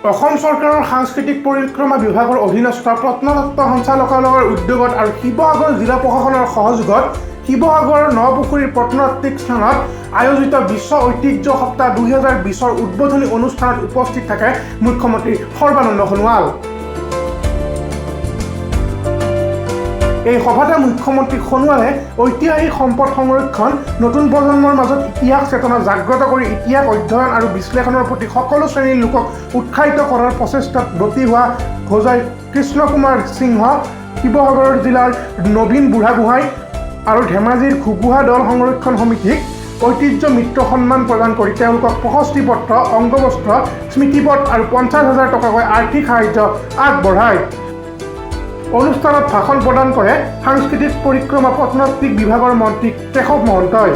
অসম চৰকাৰৰ সাংস্কৃতিক পৰিক্ৰমা বিভাগৰ অধীনস্থ প্ৰত্নতত্ত্ব সঞ্চালকালয়ৰ উদ্যোগত আৰু শিৱসাগৰ জিলা প্ৰশাসনৰ সহযোগত শিৱসাগৰ নপুখুৰীৰ প্ৰত্নতাত্ত্বিক স্থানত আয়োজিত বিশ্ব ঐতিহ্য সপ্তাহ 2020ৰ উদ্বোধনী অনুষ্ঠানত উপস্থিত থাকে মুখ্যমন্ত্ৰী সৰ্বানন্দ সোণোৱাল। এই সভাতে মুখ্যমন্ত্ৰী সোণোৱালে ঐতিহাসিক সম্পদ সংৰক্ষণ, নতুন প্ৰজন্মৰ মাজত ইতিহাস চেতনা জাগ্ৰত কৰি ইতিহাস অধ্যয়ন আৰু বিশ্লেষণৰ প্ৰতি সকলো শ্ৰেণীৰ লোকক উৎসাহিত কৰাৰ প্ৰচেষ্টাত ব্ৰতী হোৱা হোজাই কৃষ্ণ কুমাৰ সিংহ, শিৱসাগৰ জিলাৰ নবীন বুঢ়াগোহাঁই আৰু ধেমাজিৰ ঘুগুহা দল সংৰক্ষণ সমিতিক ঐতিহ্য মিত্ৰ সন্মান প্ৰদান কৰি তেওঁলোকক প্ৰশস্তি পত্ৰ, অংগবস্ত্ৰ, স্মৃতিপট আৰু 50,000 টকাকৈ আৰ্থিক সাহায্য আগবঢ়ায়। অনুষ্ঠানত ভাষণ প্ৰদান কৰে সাংস্কৃতিক পৰিক্ৰমা প্ৰত্নতাত্ত্বিক বিভাগৰ মন্ত্ৰী কেশৱ মহন্তই।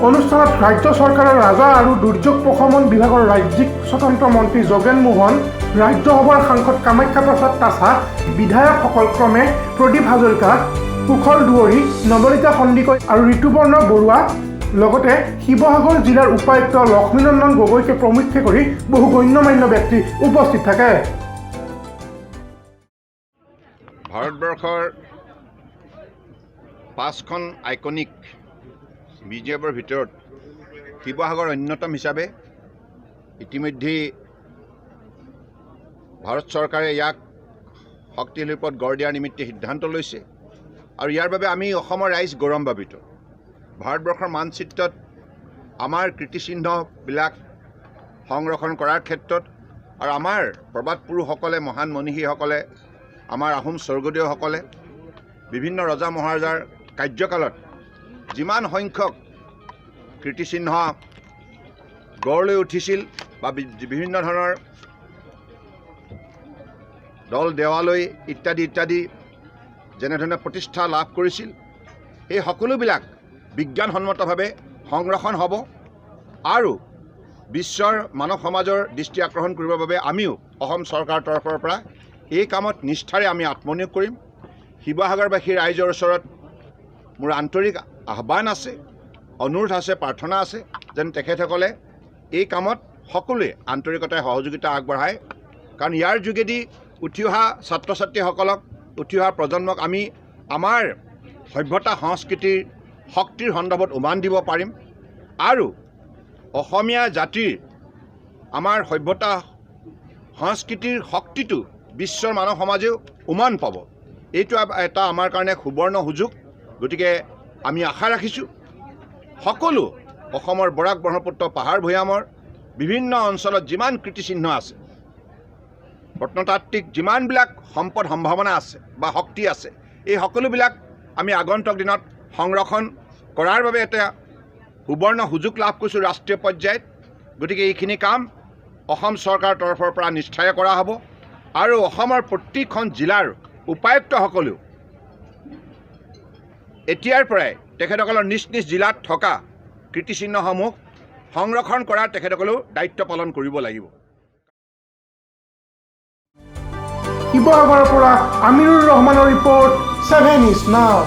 অনুষ্ঠানত ৰাজ্য চৰকাৰৰ ৰাজহ আৰু দুৰ্যোগ প্ৰশমন বিভাগৰ ৰাজ্যিক স্বতন্ত্ৰ মন্ত্ৰী যোগেন মোহন, ৰাজ্যসভাৰ সাংসদ কামাখ্যা প্ৰসাদ তাছা, বিধায়কসকল ক্ৰমে প্ৰদীপ হাজৰিকা, কুশল দুৱৰী, নৱনীতা সন্দিকৈ আৰু ঋতুপৰ্ণ বৰুৱা, লগতে শিৱসাগৰ জিলাৰ উপায়ুক্ত লক্ষ্মীনন্দন গগৈকে প্ৰমুখ্যে কৰি বহু গণ্যমান্য ব্যক্তি উপস্থিত থাকে। ভাৰতবৰ্ষৰ 5খন আইকনিক মিউজিয়ামৰ ভিতৰত শিৱসাগৰ অন্যতম হিচাপে ইতিমধ্যেই ভাৰত চৰকাৰে ইয়াক শক্তিশালী ৰূপত গঢ় দিয়াৰ নিমিত্তে সিদ্ধান্ত লৈছে আৰু ইয়াৰ বাবে আমি অসমৰ ৰাইজ গৌৰৱান্বিত। ভাৰতবৰ্ষৰ মানচিত্ৰত আমাৰ কীৰ্তিচিহ্নবিলাক সংৰক্ষণ কৰাৰ ক্ষেত্ৰত আৰু আমাৰ প্ৰবাদ পুৰুষসকলে, মহান মনীষীসকলে, আমাৰ আহোম স্বৰ্গদেউসকলে বিভিন্ন ৰজা মহাৰজাৰ কাৰ্যকালত যিমান সংখ্যক কীৰ্তিচিহ্ন গঢ় লৈ উঠিছিল বা বিভিন্ন ধৰণৰ দল দেৱালয় ইত্যাদি ইত্যাদি যেনেধৰণে প্ৰতিষ্ঠা লাভ কৰিছিল, এই সকলোবিলাক বিজ্ঞানসন্মতভাৱে সংৰক্ষণ হ'ব আৰু বিশ্বৰ মানৱ সমাজৰ দৃষ্টি আকৰ্ষণ কৰিবৰ বাবে আমিও অসম চৰকাৰৰ তৰফৰ পৰা এই কামত নিষ্ঠাৰে আমি আত্মনিয়োগ কৰিম। শিৱসাগৰবাসী ৰাইজৰ ওচৰত মোৰ আন্তৰিক আহ্বান আছে, অনুৰোধ আছে, প্ৰাৰ্থনা আছে যেন তেখেতসকলে এই কামত সকলোৱে আন্তৰিকতাৰে সহযোগিতা আগবঢ়ায়। কাৰণ ইয়াৰ যোগেদি উঠি অহা ছাত্ৰ ছাত্ৰীসকলক, উঠি অহা প্ৰজন্মক আমি আমাৰ সভ্যতা সংস্কৃতিৰ শক্তিৰ সন্দৰ্ভত উমান দিব পাৰিম আৰু অসমীয়া জাতিৰ আমাৰ সভ্যতা সংস্কৃতিৰ শক্তিটো বিশ্বৰ মানৱ সমাজেও উমান পাব। এইটো এটা আমাৰ কাৰণে সুবৰ্ণ সুযোগ। গতিকে আমি আশা ৰাখিছোঁ সকলো অসমৰ বৰাক ব্ৰহ্মপুত্ৰ পাহাৰ ভৈয়ামৰ বিভিন্ন অঞ্চলত যিমান কীৰ্তিচিহ্ন আছে, প্ৰত্নতাত্ত্বিক যিমানবিলাক সম্পদ সম্ভাৱনা আছে বা শক্তি আছে, এই সকলোবিলাক আমি আগন্তুক দিনত সংৰক্ষণ কৰাৰ বাবে এটা সুবৰ্ণ সুযোগ লাভ কৰিছোঁ ৰাষ্ট্ৰীয় পৰ্যায়ত। গতিকে এইখিনি কাম অসম চৰকাৰৰ তৰফৰ পৰা নিষ্ঠাৰে কৰা হ'ব আৰু অসমৰ প্ৰতিখন জিলাৰ উপায়ুক্তসকলেও এতিয়াৰ পৰাই তেখেতসকলৰ নিজ নিজ জিলাত থকা কীৰ্তিচিহ্নসমূহ সংৰক্ষণ কৰাৰ তেখেতসকলেও দায়িত্ব পালন কৰিব লাগিব। শিৱসাগৰৰ পৰা আমিৰুৰ ৰহমানৰ ৰিপৰ্ট, 7 News Now।